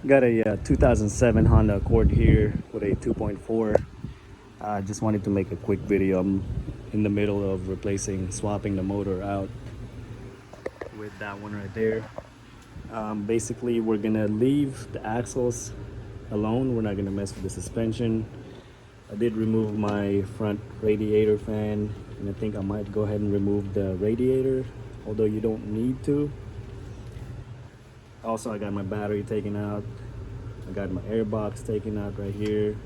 Got a 2007 Honda Accord here with a 2.4. I just wanted to make a quick video. I'm in the middle of swapping the motor out with that one right there. Basically, we're gonna leave the axles alone. We're not gonna mess with the suspension. I did remove my front radiator fan, and I think I might go ahead and remove the radiator, although you don't need to. Also, I got my battery taken out. I got my air box taken out right here.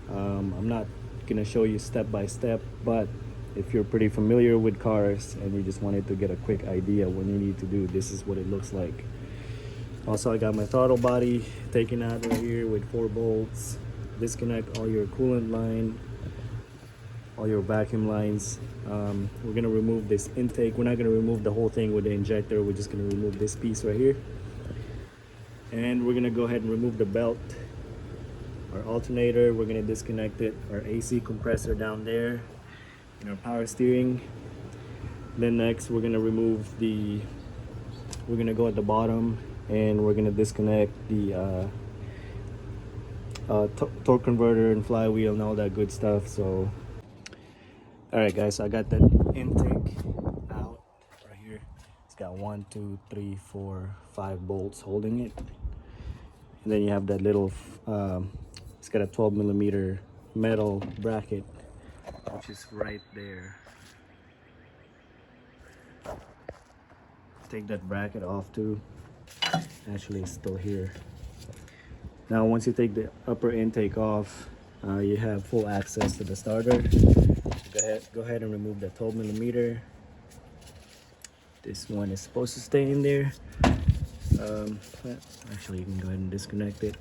I'm not gonna show you step by step, but if you're pretty familiar with cars and you just wanted to get a quick idea what you need to do, this is what it looks like. Also, I got my throttle body taken out right here with 4 bolts. Disconnect all your coolant line, all your vacuum lines. We're gonna remove this intake. We're not gonna remove the whole thing with the injector. We're just gonna remove this piece right here. And we're gonna go ahead and remove the belt. Our alternator, we're gonna disconnect it. Our AC compressor down there, and our power steering. Then next, we're gonna we're gonna go at the bottom and we're gonna disconnect the torque converter and flywheel and all that good stuff. So, all right, guys, so I got that intake out right here. It's got 1, 2, 3, 4, 5 bolts holding it. And then you have that little, it's got a 12 millimeter metal bracket, which is right there. Take that bracket off too. Actually, it's still here. Now, once you take the upper intake off, you have full access to the starter. Go ahead and remove that 12 millimeter. This one is supposed to stay in there. Actually, you can go ahead and disconnect it.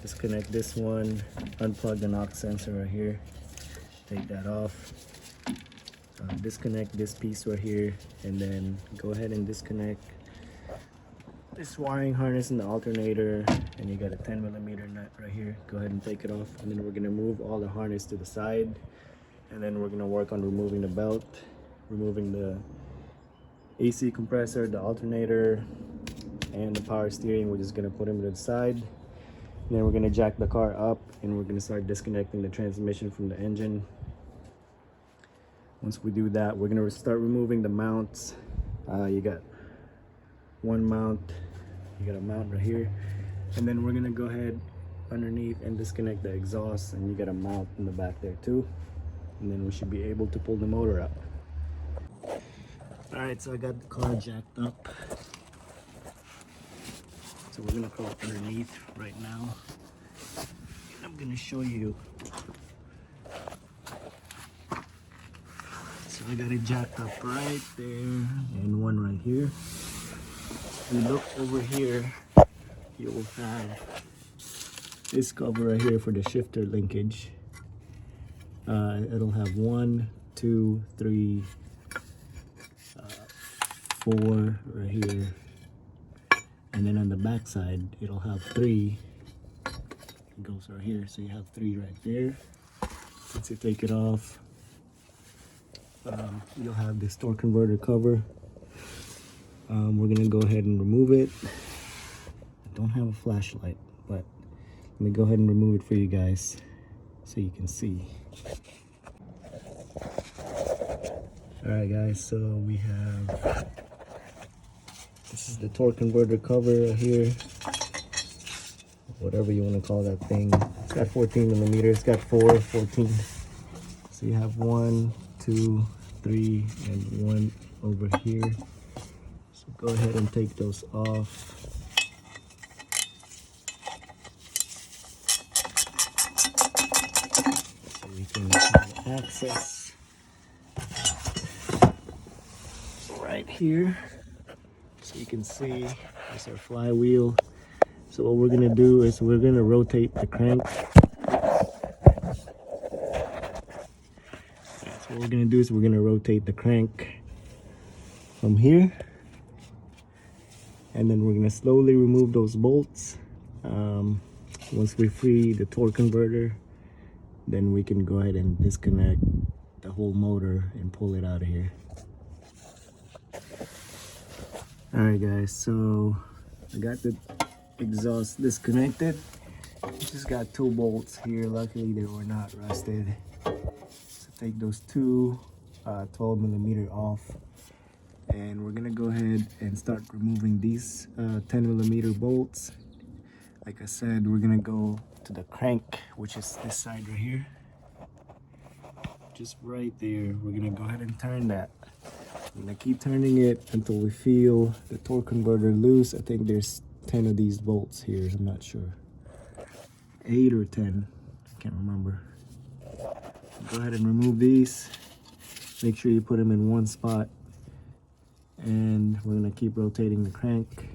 Disconnect this one, unplug the knock sensor right here, take that off, disconnect this piece right here, and then go ahead and disconnect this wiring harness in the alternator, and you got a 10 millimeter nut right here. Go ahead and take it off, and then we're gonna move all the harness to the side, and then we're gonna work on removing the belt, removing the AC compressor, the alternator, and the power steering. We're just gonna put them to the side. And then we're gonna jack the car up and we're gonna start disconnecting the transmission from the engine. Once we do that, we're gonna start removing the mounts. You got one mount, you got a mount right here. And then we're gonna go ahead underneath and disconnect the exhaust, and you got a mount in the back there too. And then we should be able to pull the motor out. All right, so I got the car jacked up. So we're gonna crawl underneath right now. And I'm gonna show you. So I got it jacked up right there and one right here. If you look over here, you will have this cover right here for the shifter linkage. It'll have 1, 2, 3, 4 right here. And then on the back side, it'll have 3. It goes right here, so you have 3 right there. Once you take it off, you'll have this torque converter cover. We're gonna go ahead and remove it. I don't have a flashlight, but let me go ahead and remove it for you guys so you can see. All right, guys, so we have, this is the torque converter cover right here, whatever you want to call that thing. It's got 14 millimeters, it's got 14. So you have 1, 2, 3, and 1 over here. So go ahead and take those off. So we can have access right here. So you can see that's our flywheel. So what we're gonna do is we're gonna rotate the crank. So what we're gonna do is we're gonna rotate the crank from here, and then we're gonna slowly remove those bolts. Once we free the torque converter, then we can go ahead and disconnect the whole motor and pull it out of here. All right, guys, so I got the exhaust disconnected. Just got 2 bolts here. Luckily they were not rusted. So take those two 12 millimeter off, and we're gonna go ahead and start removing these 10 millimeter bolts. Like I said, we're gonna go to the crank, which is this side right here, just right there. We're gonna go ahead and turn that. I'm gonna keep turning it until we feel the torque converter loose. I think there's 10 of these bolts here, I'm not sure, 8 or 10, I can't remember. Go ahead and remove these. Make sure you put them in one spot, and we're gonna keep rotating the crank,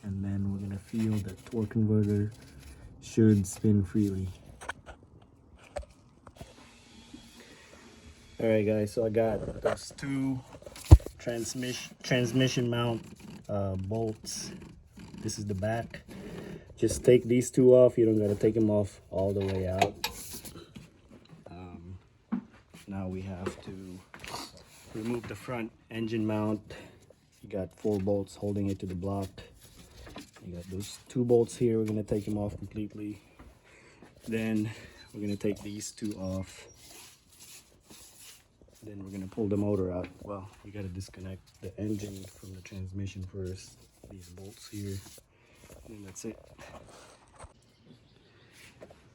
and then we're gonna feel the torque converter should spin freely. All right guys, so I got those 2 transmission mount bolts. This is the back. Just take these 2 off. You don't gotta take them off all the way out. Now we have to remove the front engine mount. You got 4 bolts holding it to the block. You got those 2 bolts here. We're gonna take them off completely. Then we're gonna take these 2 off. Then we're gonna pull the motor out. Well, you gotta disconnect the engine from the transmission first. These bolts here, and that's it.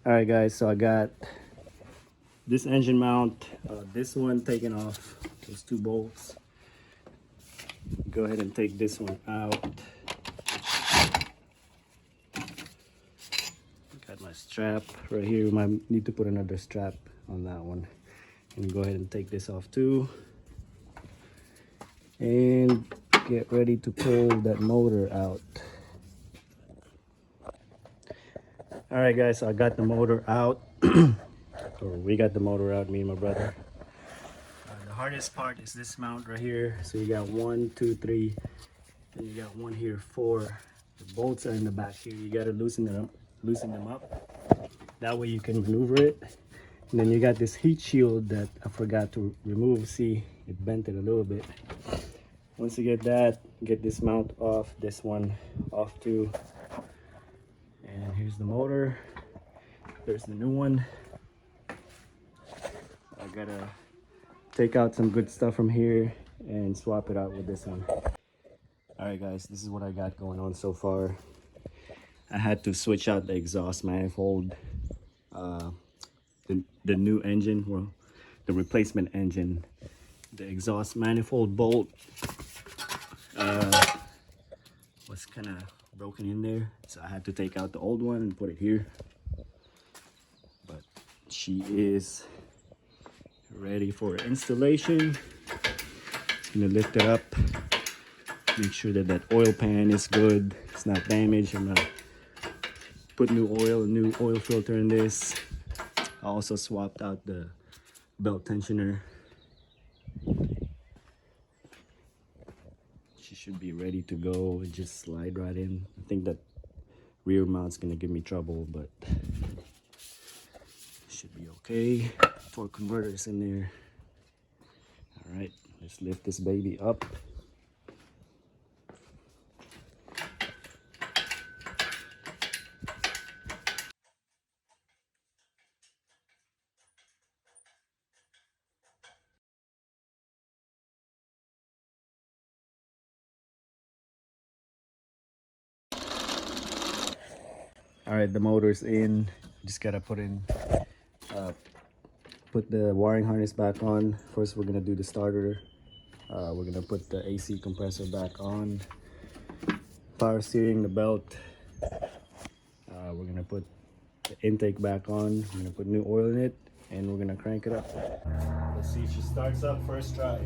All right guys, so I got this engine mount, this one taken off, those 2 bolts. Go ahead and take this one out. Got my strap right here. We might need to put another strap on that one. And go ahead and take this off too, and get ready to pull that motor out. All right guys, so I got the motor out, or we got the motor out, me and my brother. The hardest part is this mount right here. So you got 1, 2, 3, and you got 1 here, 4. The bolts are in the back here. You gotta loosen them up. That way you can maneuver it. And then you got this heat shield that I forgot to remove. See, it bent it a little bit. Once you get that, get this mount off, this one off too. And here's the motor. There's the new one. I gotta take out some good stuff from here and swap it out with this one. All right guys, this is what I got going on so far. I had to switch out the exhaust manifold. The new engine, well, the replacement engine, the exhaust manifold bolt was kind of broken in there, so I had to take out the old one and put it here. But she is ready for installation. Just gonna lift it up, make sure that that oil pan is good, it's not damaged. I'm gonna put new oil filter in this. I also swapped out the belt tensioner. She should be ready to go and just slide right in. I think that rear mount's gonna give me trouble, but should be okay. Torque converter's in there. All right, let's lift this baby up. All right, the motor's in. Just gotta put the wiring harness back on. First, we're gonna do the starter. We're gonna put the AC compressor back on. Power steering, the belt. We're gonna put the intake back on. We're gonna put new oil in it, and we're gonna crank it up. Let's see if she starts up first try.